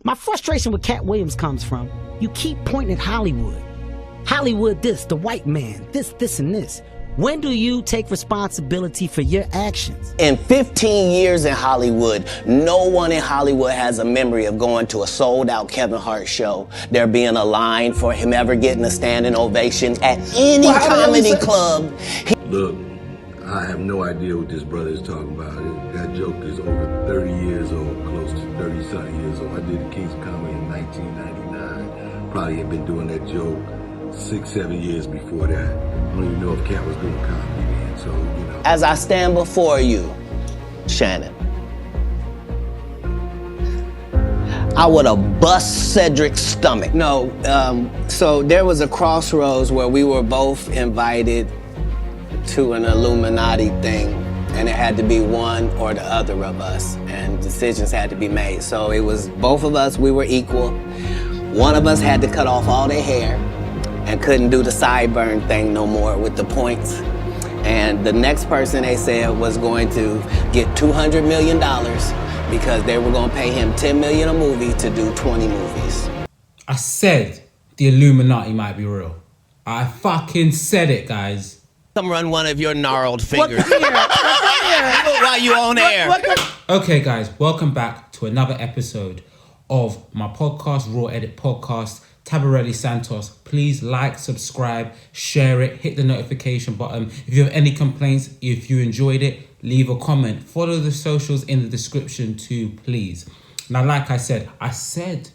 My frustration with Cat Williams comes from, you keep pointing at Hollywood. Hollywood this, the white man, this, and this. When do you take responsibility for your actions? In 15 years in Hollywood, no one in Hollywood has a memory of going to a sold-out Kevin Hart show, there being a line for him ever getting a standing ovation at any comedy club. Look, I have no idea what this brother is talking about. That joke is over 30 years old, close to 30-something years old. I did the King's Comedy in 1999. Probably had been doing that joke 6-7 years before that. I don't even know if Cat was doing comedy then, so, you know. As I stand before you, Shannon, I would have bust Cedric's stomach. No, so there was a crossroads where we were both invited to an Illuminati thing, and it had to be one or the other of us, and decisions had to be made. So it was both of us, we were equal. One of us had to cut off all their hair and couldn't do the sideburn thing no more with the points. And the next person, they said, was going to get $200 million because they were gonna pay him $10 million a movie to do 20 movies. I said the Illuminati might be real. I fucking said it, guys. Come run one of your gnarled fingers while you on air. Okay, guys, welcome back to another episode of my podcast, Raw Edit Podcast, Tabarelli Santos. Please like, subscribe, share it, hit the notification button. If you have any complaints, if you enjoyed it, leave a comment. Follow the socials in the description too, please. Now, like I said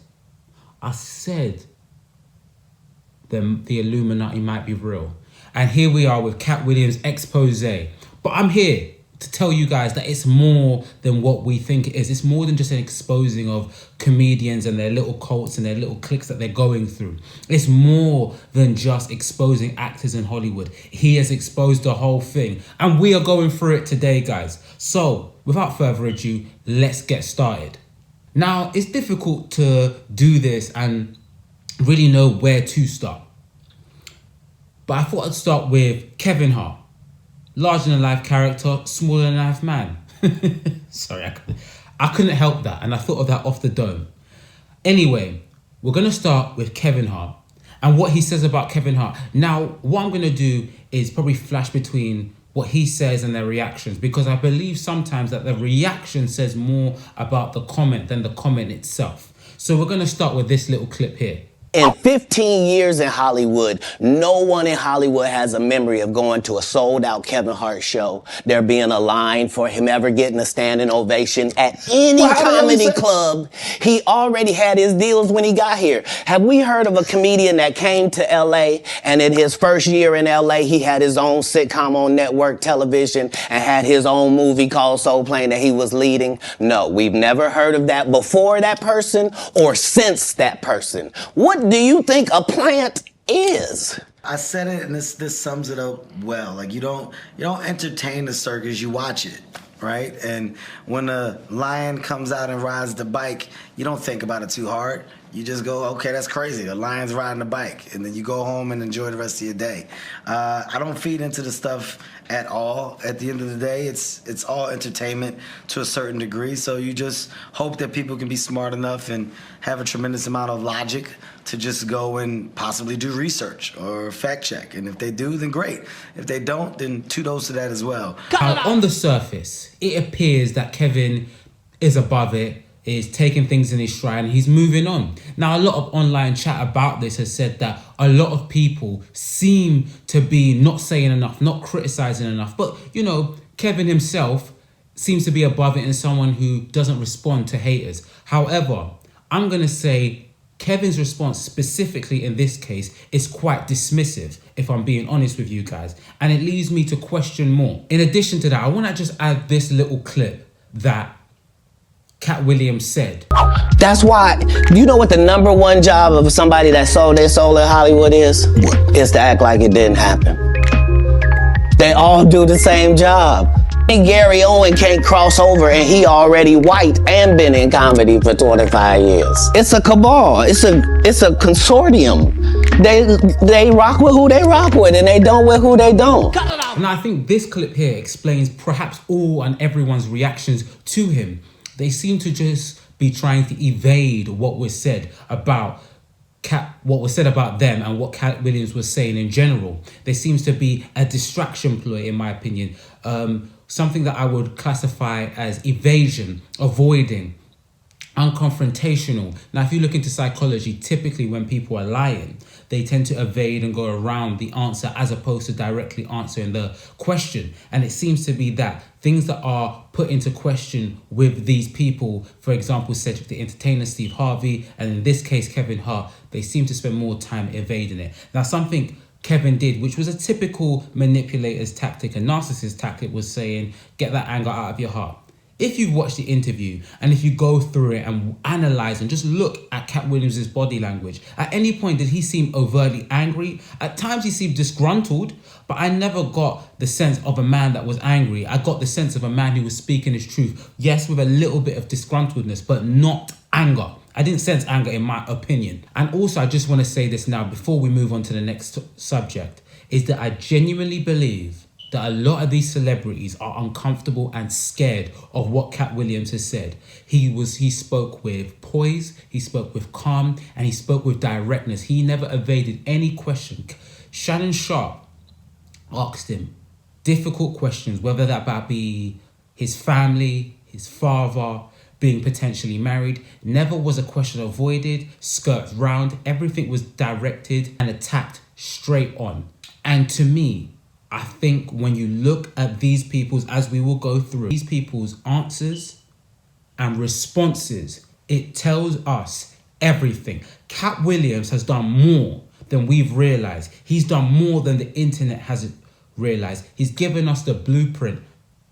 the Illuminati might be real. And here we are with Cat Williams' expose. But I'm here to tell you guys that it's more than what we think it is. It's more than just an exposing of comedians and their little cults and their little cliques that they're going through. It's more than just exposing actors in Hollywood. He has exposed the whole thing. And we are going through it today, guys. So, without further ado, let's get started. Now, it's difficult to do this and really know where to start. But I thought I'd start with Kevin Hart. Larger than life character, smaller than life man. Sorry, I couldn't help that, and I thought of that off the dome. Anyway, we're gonna start with Kevin Hart and what he says about Kevin Hart. Now, what I'm gonna do is probably flash between what he says and their reactions, because I believe sometimes that the reaction says more about the comment than the comment itself. So we're gonna start with this little clip here. In 15 years in Hollywood, no one in Hollywood has a memory of going to a sold-out Kevin Hart show, there being a line for him ever getting a standing ovation at any comedy club. He already had his deals when he got here. Have we heard of a comedian that came to LA and in his first year in LA, he had his own sitcom on network television and had his own movie called Soul Plane that he was leading? No, we've never heard of that before that person or since that person. What do you think a plant is? I said it, and this sums it up well. Like, you don't entertain the circus, you watch it, right? And when a lion comes out and rides the bike, you don't think about it too hard. You just go, okay, that's crazy. The lion's riding a bike. And then you go home and enjoy the rest of your day. I don't feed into the stuff at all. At the end of the day, it's all entertainment to a certain degree. So you just hope that people can be smart enough and have a tremendous amount of logic to just go and possibly do research or fact check. And if they do, then great. If they don't, then kudos to that as well. On the surface, it appears that Kevin is above it, is taking things in his stride, and he's moving on. Now, a lot of online chat about this has said that a lot of people seem to be not saying enough, not criticizing enough. But, you know, Kevin himself seems to be above it and someone who doesn't respond to haters. However, I'm going to say Kevin's response specifically in this case is quite dismissive, if I'm being honest with you guys. And it leaves me to question more. In addition to that, I want to just add this little clip that Cat Williams said. That's why, you know what the number one job of somebody that sold their soul in Hollywood is? Is to act like it didn't happen. They all do the same job. Gary Owen can't cross over and he already white and been in comedy for 25 years. It's a cabal, it's a consortium. They rock with who they rock with and they don't with who they don't. And I think this clip here explains perhaps all and everyone's reactions to him. They seem to just be trying to evade what was said about what was said about them and what Cat Williams was saying in general. There seems to be a distraction ploy, in my opinion, something that I would classify as evasion, avoiding, unconfrontational. Now, if you look into psychology, typically when people are lying, they tend to evade and go around the answer as opposed to directly answering the question. And it seems to be that things that are put into question with these people, for example, Cedric the Entertainer, Steve Harvey, and in this case, Kevin Hart, they seem to spend more time evading it. Now, something Kevin did, which was a typical manipulator's tactic, a narcissist tactic, was saying, get that anger out of your heart. If you've watched the interview and if you go through it and analyze and just look at Cat Williams' body language, at any point did he seem overtly angry? At times he seemed disgruntled, but I never got the sense of a man that was angry. I got the sense of a man who was speaking his truth. Yes, with a little bit of disgruntledness, but not anger. I didn't sense anger in my opinion. And also, I just want to say this now before we move on to the next subject, is that I genuinely believe that a lot of these celebrities are uncomfortable and scared of what Cat Williams has said. He spoke with poise, he spoke with calm, and he spoke with directness. He never evaded any question. Shannon Sharp asked him difficult questions, whether that be his family, his father, being potentially married. Never was a question avoided, skirted round. Everything was directed and attacked straight on. And to me, I think when you look at these people's, as we will go through, these people's answers and responses, it tells us everything. Cat Williams has done more than we've realized. He's done more than the internet has realized. He's given us the blueprint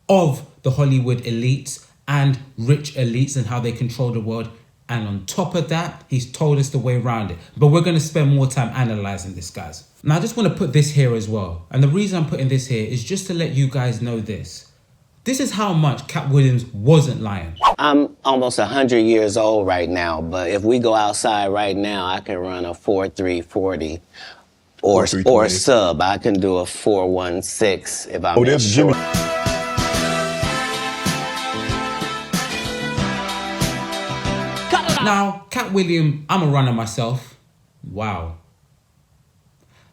of the Hollywood elites and rich elites and how they control the world. And on top of that, he's told us the way around it. But we're going to spend more time analyzing this, guys. Now, I just want to put this here as well. And the reason I'm putting this here is just to let you guys know this. This is how much Cat Williams wasn't lying. I'm almost 100 years old right now, but if we go outside right now, I can run a 4.340 or sub. I can do a 4.16 if I'm in short. Now, Cat Williams, I'm a runner myself. Wow.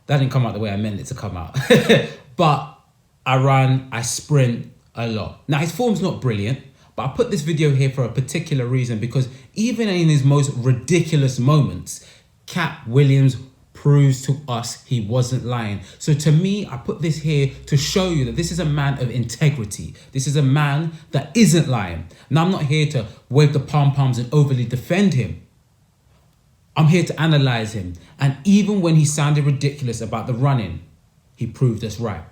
That didn't come out the way I meant it to come out. But I run, I sprint a lot. Now, his form's not brilliant, but I put this video here for a particular reason, because even in his most ridiculous moments, Cat Williams proves to us he wasn't lying. So to me, I put this here to show you that this is a man of integrity. This is a man that isn't lying. Now, I'm not here to wave the pom-poms and overly defend him. I'm here to analyze him. And even when he sounded ridiculous about the running, he proved us right.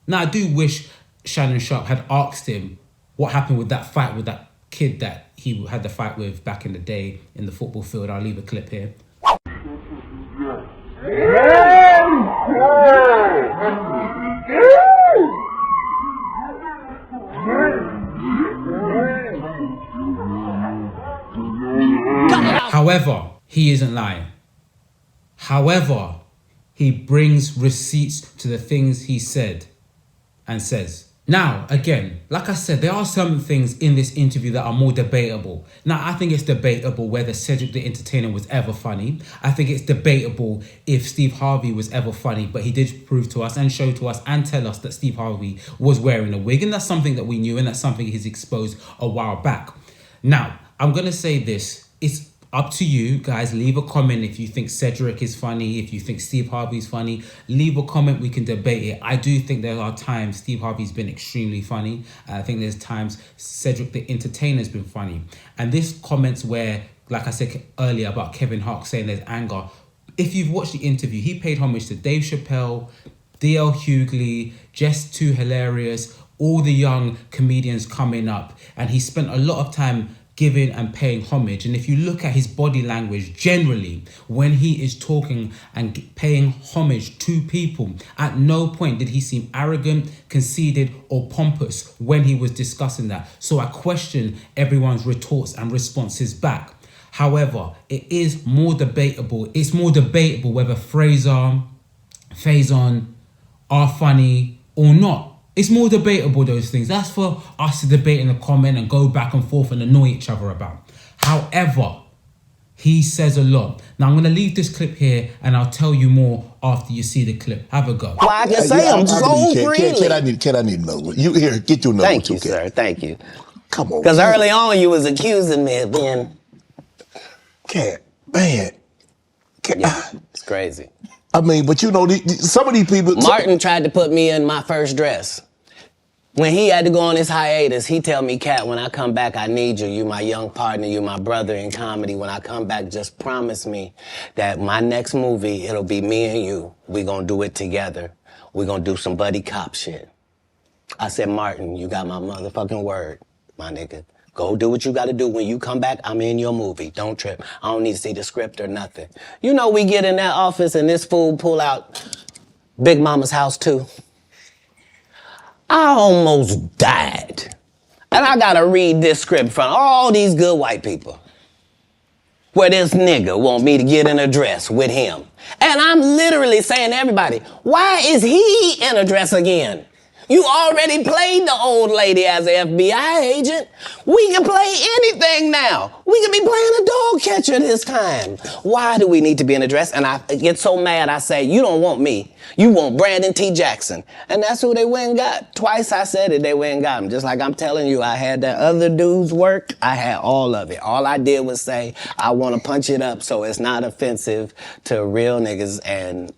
Now, I do wish Shannon Sharp had asked him what happened with that fight with that kid that he had the fight with back in the day in the football field. I'll leave a clip here. However, he isn't lying. However, he brings receipts to the things he said and says. Now, again, like I said, there are some things in this interview that are more debatable. Now, I think it's debatable whether Cedric the Entertainer was ever funny. I think it's debatable if Steve Harvey was ever funny, but he did prove to us and show to us and tell us that Steve Harvey was wearing a wig, and that's something that we knew, and that's something he's exposed a while back. Now, I'm going to say this. It's up to you guys. Leave a comment if you think Cedric is funny, if you think Steve Harvey's funny. Leave a comment, we can debate it. I do think there are times Steve Harvey's been extremely funny. I think there's times Cedric the Entertainer's been funny. And this comments where, like I said earlier about Kevin Hart saying there's anger. If you've watched the interview, he paid homage to Dave Chappelle, D.L. Hughley, Just Too Hilarious, all the young comedians coming up. And he spent a lot of time giving and paying homage. And if you look at his body language generally, when he is talking and paying homage to people, at no point did he seem arrogant, conceited, or pompous when he was discussing that. So I question everyone's retorts and responses back. However, it is more debatable. It's more debatable whether Faison are funny or not. It's more debatable, those things. That's for us to debate in the comment and go back and forth and annoy each other about. However, he says a lot. Now I'm gonna leave this clip here and I'll tell you more after you see the clip. Have a go. Well, I can say them so freely. Ken, I need another one. You here, get you another one too, Thank you, sir. Thank you. Come on. Because early on you was accusing me of being... Ken, man. Ken, Yeah, it's crazy. I mean, but you know, some of these people... Martin tried to put me in my first dress. When he had to go on his hiatus, he tell me, Cat, when I come back, I need you. You my young partner, you my brother in comedy. When I come back, just promise me that my next movie, it'll be me and you. We gonna do it together. We gonna do some buddy cop shit. I said, Martin, you got my motherfucking word, my nigga. Go do what you gotta do. When you come back, I'm in your movie. Don't trip. I don't need to see the script or nothing. You know, we get in that office and this fool pull out Big Mama's House 2. I almost died. And I gotta read this script from all these good white people. Where this nigga want me to get in a dress with him. And I'm literally saying to everybody, why is he in a dress again? You already played the old lady as an FBI agent. We can play anything now. We can be playing a dog catcher this time. Why do we need to be in a dress? And I get so mad, I say, you don't want me. You want Brandon T. Jackson. And that's who they went and got. Twice I said it, they went and got him. Just like I'm telling you, I had that other dude's work. I had all of it. All I did was say, I want to punch it up so it's not offensive to real niggas. And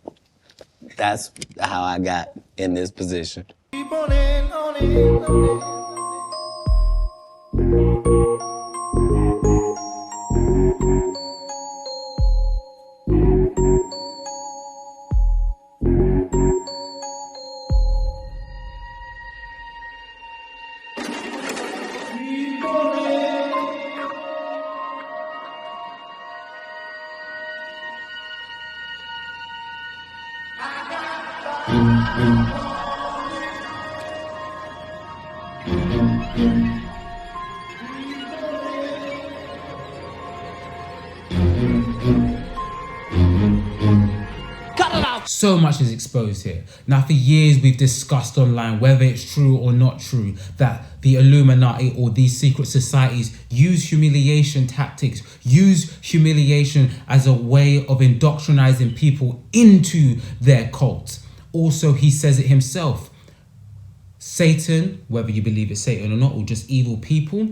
that's how I got in this position. Keep on in, on in, on in. So much is exposed here. Now, for years, we've discussed online whether it's true or not true that the Illuminati or these secret societies use humiliation tactics, use humiliation as a way of indoctrinizing people into their cults. Also, he says it himself. Satan, whether you believe it's Satan or not, or just evil people,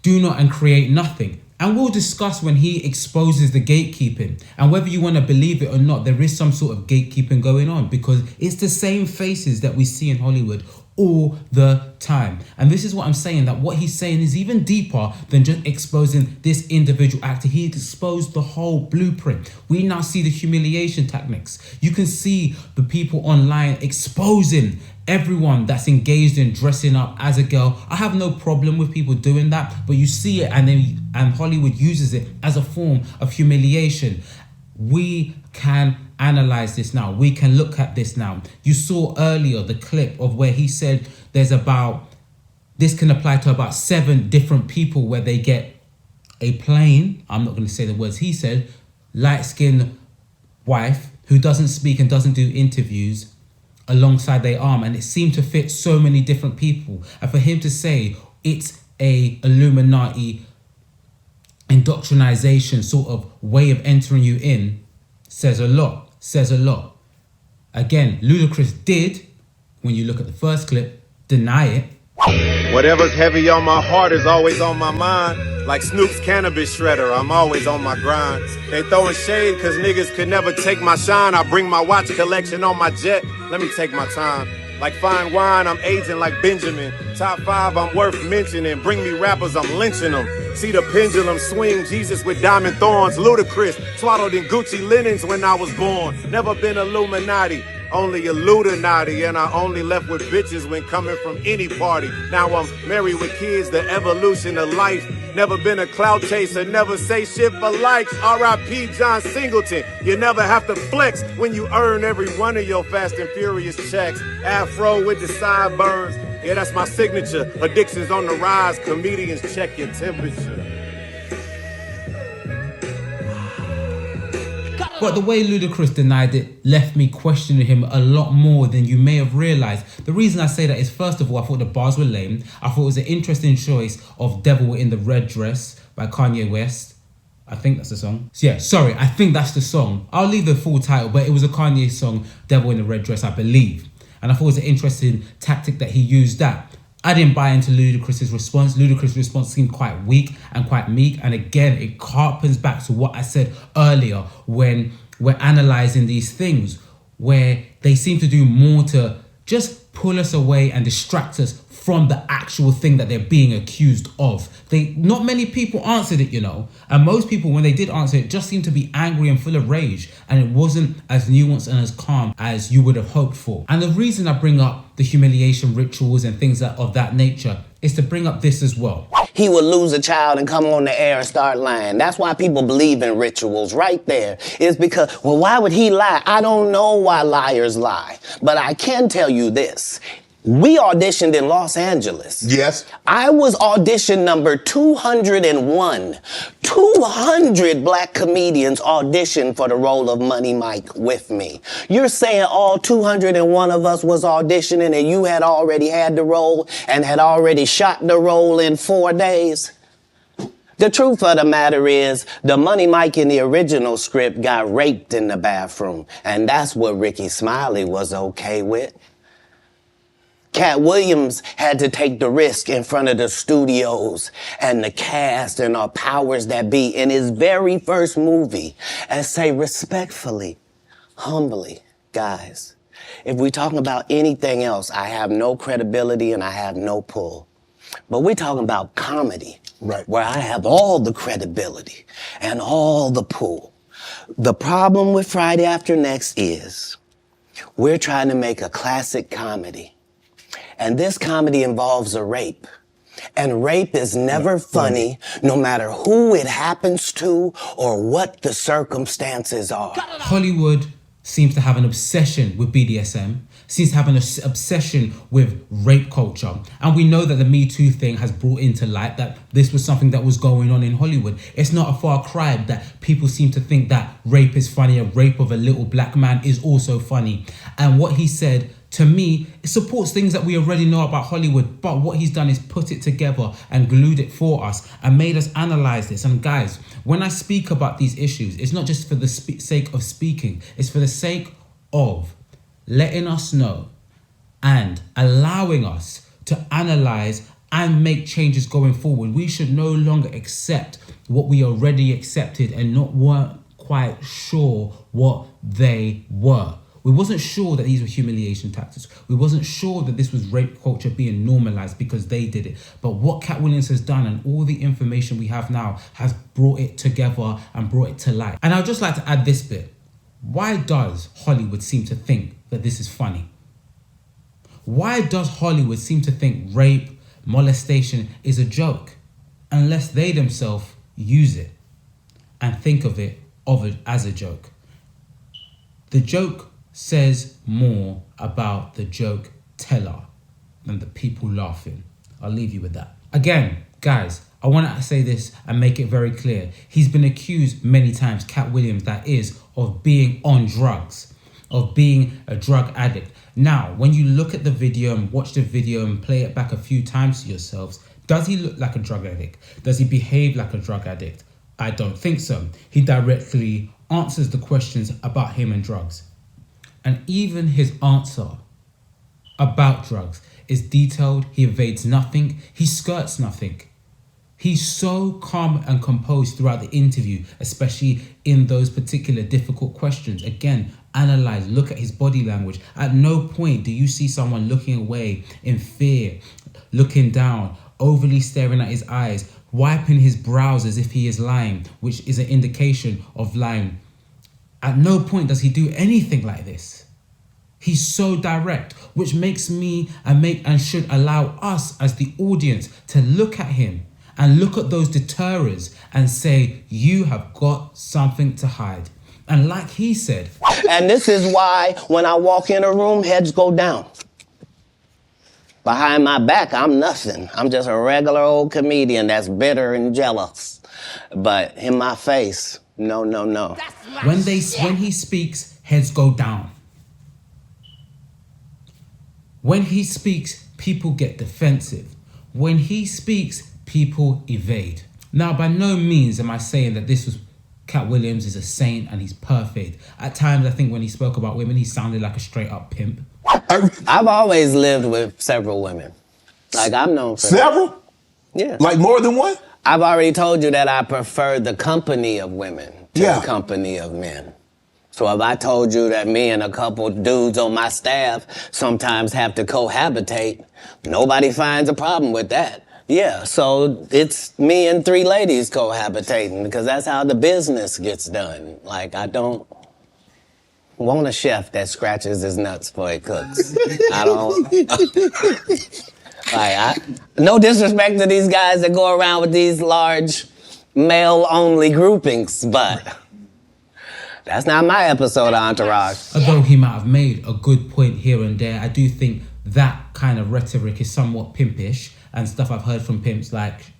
do not and create nothing. And we'll discuss when he exposes the gatekeeping. And whether you want to believe it or not, there is some sort of gatekeeping going on because it's the same faces that we see in Hollywood all the time. And this is what I'm saying, that what he's saying is even deeper than just exposing this individual actor. He exposed the whole blueprint. We now see the humiliation techniques. You can see the people online exposing everyone that's engaged in dressing up as a girl. I have no problem with people doing that, but you see it and Hollywood uses it as a form of humiliation. We can analyze this now. We can look at this now. You saw earlier the clip of where he said this can apply to about 7 different people where they get a plain, I'm not going to say the words he said, light-skinned wife who doesn't speak and doesn't do interviews alongside their arm, and it seemed to fit so many different people. And for him to say it's a Illuminati indoctrination sort of way of entering you in says a lot, says a lot. Again, Ludacris did, when you look at the first clip, deny it. Whatever's heavy on my heart is always on my mind. Like Snoop's cannabis shredder, I'm always on my grind. They throwing shade cause niggas could never take my shine. I bring my watch collection on my jet, let me take my time. Like fine wine, I'm aging like Benjamin. Top 5, I'm worth mentioning. Bring me rappers, I'm lynching them. See the pendulum swing, Jesus with diamond thorns. Ludacris, swaddled in Gucci linens when I was born. Never been Illuminati, only Illuminati. And I only left with bitches when coming from any party. Now I'm married with kids, the evolution of life. Never been a clout chaser, never say shit for likes. R.I.P. John Singleton. You never have to flex when you earn every one of your Fast and Furious checks. Afro with the sideburns. Yeah, that's my signature. Addictions on the rise. Comedians check your temperature. But the way Ludacris denied it left me questioning him a lot more than you may have realised. The reason I say that is, first of all, I thought the bars were lame. I thought it was an interesting choice of Devil in the Red Dress by Kanye West. I think that's the song. So yeah, sorry, I think that's the song. I'll leave the full title, but it was a Kanye song, Devil in the Red Dress, I believe. And I thought it was an interesting tactic that he used that. I didn't buy into Ludacris' response. Ludacris' response seemed quite weak and quite meek. And again, it harpens back to what I said earlier when we're analysing these things, where they seem to do more to just pull us away and distract us from the actual thing that they're being accused of. Not many people answered it, you know, and most people, when they did answer it, just seemed to be angry and full of rage, and it wasn't as nuanced and as calm as you would have hoped for. And the reason I bring up the humiliation rituals and things of that nature is to bring up this as well. He would lose a child and come on the air and start lying. That's why people believe in rituals right there. It's because, well, why would he lie? I don't know why liars lie, but I can tell you this. We auditioned in Los Angeles. Yes. I was audition number 201. 200 black comedians auditioned for the role of Money Mike with me. You're saying all 201 of us was auditioning and you had already had the role and had already shot the role in 4 days? The truth of the matter is, the Money Mike in the original script got raped in the bathroom, and that's what Ricky Smiley was okay with. Cat Williams had to take the risk in front of the studios and the cast and our powers that be in his very first movie and say respectfully, humbly, guys, if we're talking about anything else, I have no credibility and I have no pull. But we're talking about comedy, right, where I have all the credibility and all the pull. The problem with Friday After Next is we're trying to make a classic comedy. And this comedy involves a rape. And rape is never funny, no matter who it happens to or what the circumstances are. Hollywood seems to have an obsession with BDSM, seems to have an obsession with rape culture. And we know that the Me Too thing has brought into light that this was something that was going on in Hollywood. It's not a far cry that people seem to think that rape is funny. A rape of a little black man is also funny. And what he said, to me, it supports things that we already know about Hollywood, but what he's done is put it together and glued it for us and made us analyze this. And guys, when I speak about these issues, it's not just for the sake of speaking, it's for the sake of letting us know and allowing us to analyze and make changes going forward. We should no longer accept what we already accepted and weren't quite sure what they were. We wasn't sure that these were humiliation tactics. We wasn't sure that this was rape culture being normalized because they did it. But what Cat Williams has done and all the information we have now has brought it together and brought it to light. And I'd just like to add this bit. Why does Hollywood seem to think that this is funny? Why does Hollywood seem to think rape, molestation is a joke unless they themselves use it and think of it as a joke? The joke says more about the joke teller than the people laughing. I'll leave you with that. Again, guys, I want to say this and make it very clear. He's been accused many times, Cat Williams that is, of being on drugs, of being a drug addict. Now, when you look at the video and watch the video and play it back a few times to yourselves, does he look like a drug addict? Does he behave like a drug addict? I don't think so. He directly answers the questions about him and drugs. And even his answer about drugs is detailed. He evades nothing. He skirts nothing. He's so calm and composed throughout the interview, especially in those particular difficult questions. Again, analyze, look at his body language. At no point do you see someone looking away in fear, looking down, overly staring at his eyes, wiping his brows as if he is lying, which is an indication of lying. At no point does he do anything like this. He's so direct, which makes me and should allow us as the audience to look at him and look at those deterrers and say, you have got something to hide. And like he said. And this is why when I walk in a room, heads go down. Behind my back, I'm nothing. I'm just a regular old comedian that's bitter and jealous. But in my face, No. When he speaks, heads go down. When he speaks, people get defensive. When he speaks, people evade. Now, by no means am I saying that Cat Williams is a saint and he's perfect. At times, I think when he spoke about women, he sounded like a straight up pimp. I've always lived with several women. Like, I'm known for several? That. Yeah. Like more than one? I've already told you that I prefer the company of women to the company of men. So if I told you that me and a couple dudes on my staff sometimes have to cohabitate, nobody finds a problem with that. Yeah, so it's me and 3 ladies cohabitating because that's how the business gets done. Like, I don't want a chef that scratches his nuts before he cooks. I don't. No disrespect to these guys that go around with these large male-only groupings, but that's not my episode of Entourage. Although he might have made a good point here and there, I do think that kind of rhetoric is somewhat pimpish, and stuff I've heard from pimps like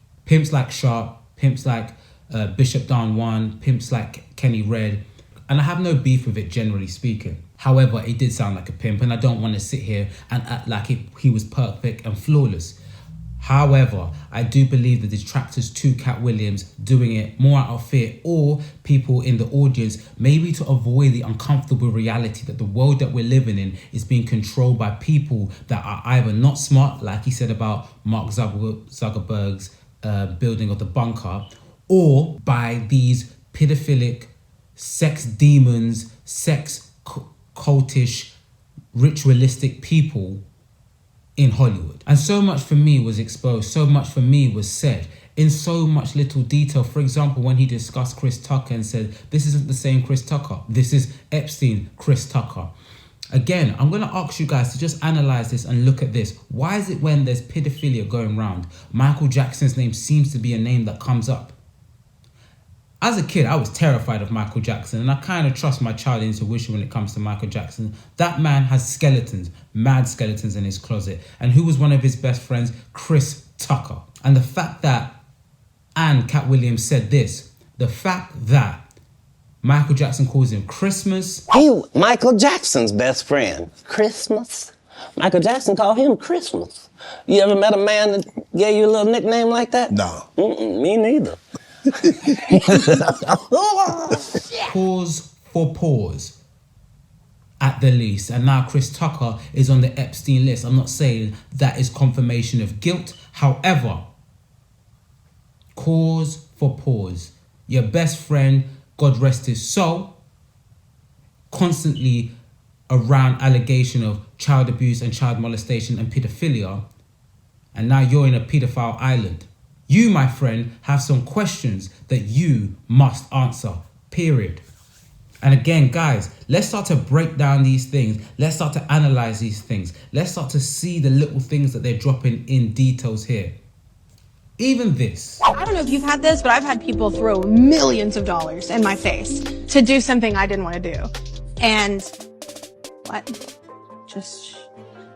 Sharp, pimps like Bishop Don Juan, pimps like Kenny Red, and I have no beef with it generally speaking. However, it did sound like a pimp, and I don't want to sit here and act like he was perfect and flawless. However, I do believe the detractors to Cat Williams doing it more out of fear, or people in the audience maybe to avoid the uncomfortable reality that the world that we're living in is being controlled by people that are either not smart, like he said about Mark Zuckerberg's building of the bunker, or by these pedophilic, sex demons, sex cultish, ritualistic people in Hollywood. And so much for me was exposed, so much for me was said in so much little detail. For example, when he discussed Chris Tucker and said, this isn't the same Chris Tucker, this is Epstein Chris Tucker. Again, I'm going to ask you guys to just analyze this and look at this. Why is it when there's pedophilia going around, Michael Jackson's name seems to be a name that comes up? As a kid, I was terrified of Michael Jackson, and I kind of trust my child intuition when it comes to Michael Jackson. That man has skeletons, mad skeletons in his closet. And who was one of his best friends? Chris Tucker. And the fact that Cat Williams said this, the fact that Michael Jackson calls him Christmas. Michael Jackson's best friend. Christmas? Michael Jackson called him Christmas. You ever met a man that gave you a little nickname like that? No. Me neither. Cause for pause, at the least. And now Chris Tucker is on the Epstein list. I'm not saying that is confirmation of guilt. However, cause for pause. Your best friend, God rest his soul, constantly around allegation of child abuse and child molestation and pedophilia. And now you're in a pedophile island. You, my friend, have some questions that you must answer, period. And again, guys, let's start to break down these things. Let's start to analyze these things. Let's start to see the little things that they're dropping in details here. Even this. I don't know if you've had this, but I've had people throw millions of dollars in my face to do something I didn't want to do. And what?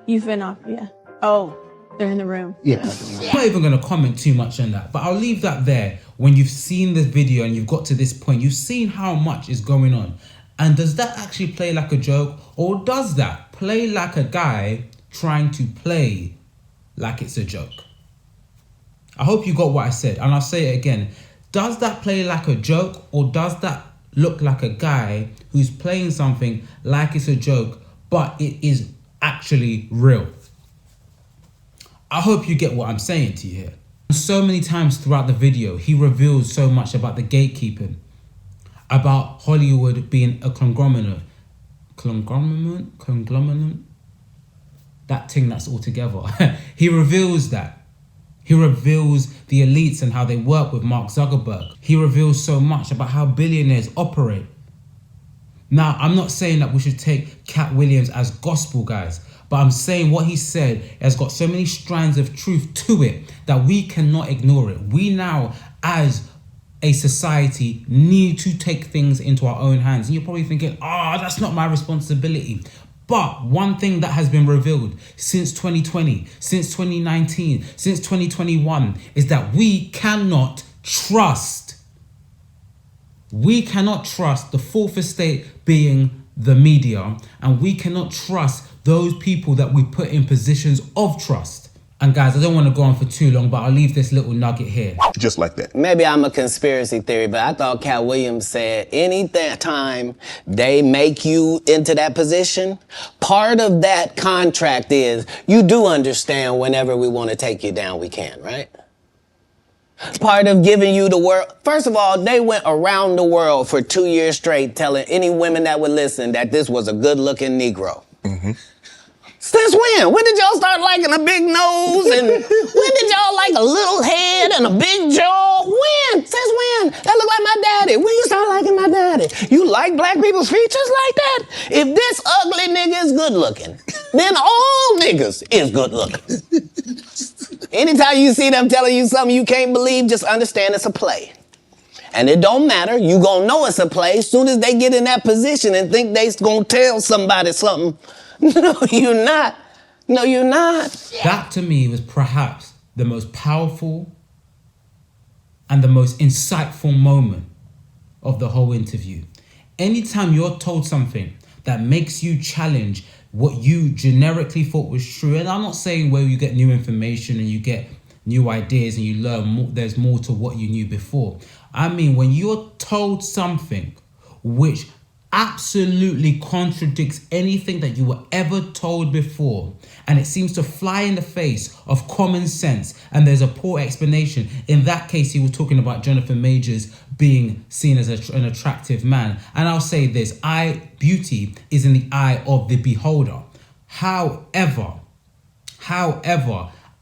You've been off, yeah. Oh. They're in the room. Yeah. I'm not even going to comment too much on that, but I'll leave that there. When you've seen the video and you've got to this point, you've seen how much is going on. And does that actually play like a joke, or does that play like a guy trying to play like it's a joke? I hope you got what I said, and I'll say it again. Does that play like a joke, or does that look like a guy who's playing something like it's a joke, but it is actually real? I hope you get what I'm saying to you here. So many times throughout the video, he reveals so much about the gatekeeping, about Hollywood being a conglomerate, that thing that's all together. He reveals that. He reveals the elites and how they work with Mark Zuckerberg. He reveals so much about how billionaires operate. Now, I'm not saying that we should take Cat Williams as gospel, guys. But I'm saying what he said has got so many strands of truth to it that we cannot ignore it. We now, as a society, need to take things into our own hands. And you're probably thinking, that's not my responsibility. But one thing that has been revealed since 2020, since 2019, since 2021 is that we cannot trust We cannot trust the fourth estate being the media, and we cannot trust those people that we put in positions of trust. And guys, I don't want to go on for too long, but I'll leave this little nugget here. Just like that. Maybe I'm a conspiracy theory, but I thought Cat Williams said any time they make you into that position, part of that contract is you do understand whenever we want to take you down, we can, right? Part of giving you the world. First of all, they went around the world for 2 years straight telling any women that would listen that this was a good-looking Negro. Mm-hmm. Since when? When did y'all start liking a big nose? And when did y'all like a little head and a big jaw? When? Since when? That look like my daddy. When you start liking my daddy? You like black people's features like that? If this ugly nigga is good looking, then all niggas is good looking. Anytime you see them telling you something you can't believe, just understand it's a play. And it don't matter. You gonna know it's a play as soon as they get in that position and think they gonna tell somebody something. No, you're not. No, you're not. That to me was perhaps the most powerful and the most insightful moment of the whole interview. Anytime you're told something that makes you challenge what you generically thought was true, and I'm not saying where you get new information and you get new ideas and you learn more, there's more to what you knew before. I mean, when you're told something which absolutely contradicts anything that you were ever told before, and it seems to fly in the face of common sense, and there's a poor explanation. In that case, he was talking about Jonathan Majors being seen as an attractive man. And I'll say this, beauty is in the eye of the beholder. However,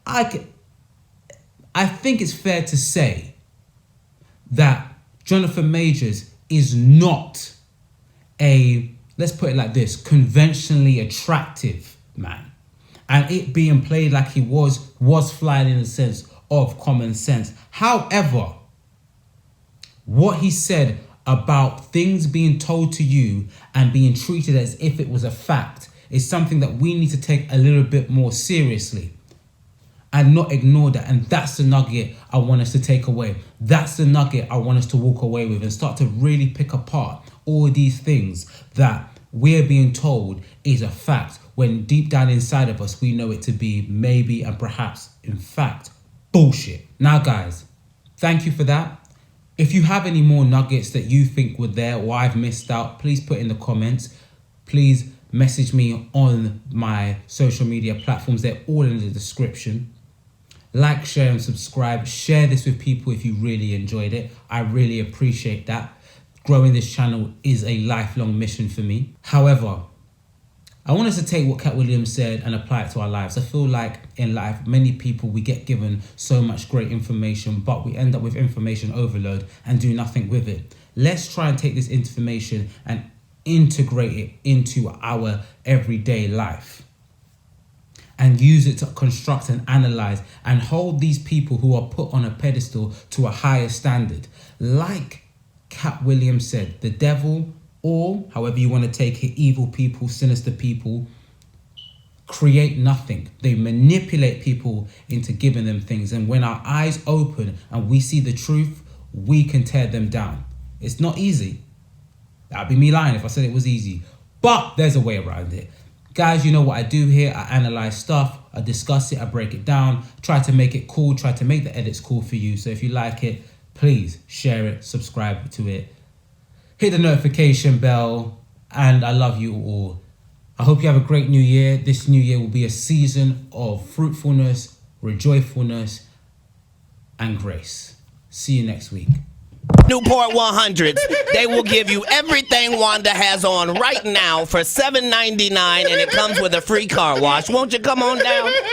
I think it's fair to say that Jonathan Majors is not let's put it like this, conventionally attractive man. And it being played like he was flying in the sense of common sense. However, what he said about things being told to you and being treated as if it was a fact is something that we need to take a little bit more seriously and not ignore that. And that's the nugget I want us to take away. That's the nugget I want us to walk away with and start to really pick apart all these things that we're being told is a fact, when deep down inside of us, we know it to be maybe and perhaps, in fact, bullshit. Now, guys, thank you for that. If you have any more nuggets that you think were there or I've missed out, please put in the comments. Please message me on my social media platforms. They're all in the description. Like, share, and subscribe. Share this with people if you really enjoyed it. I really appreciate that. Growing this channel is a lifelong mission for me. However, I want us to take what Cat Williams said and apply it to our lives. I feel like in life, many people, we get given so much great information, but we end up with information overload and do nothing with it. Let's try and take this information and integrate it into our everyday life and use it to construct and analyze and hold these people who are put on a pedestal to a higher standard. Like Cat Williams said, the devil, or however you want to take it, evil people, sinister people, create nothing. They manipulate people into giving them things. And when our eyes open and we see the truth, we can tear them down. It's not easy. That'd be me lying if I said it was easy. But there's a way around it. Guys, you know what I do here. I analyze stuff, I discuss it, I break it down, try to make it cool, try to make the edits cool for you. So if you like it, please share it, subscribe to it, hit the notification bell, and I love you all. I hope you have a great new year. This new year will be a season of fruitfulness, rejoicefulness, and grace. See you next week. Newport 100s, they will give you everything Wanda has on right now for $7.99, and it comes with a free car wash. Won't you come on down?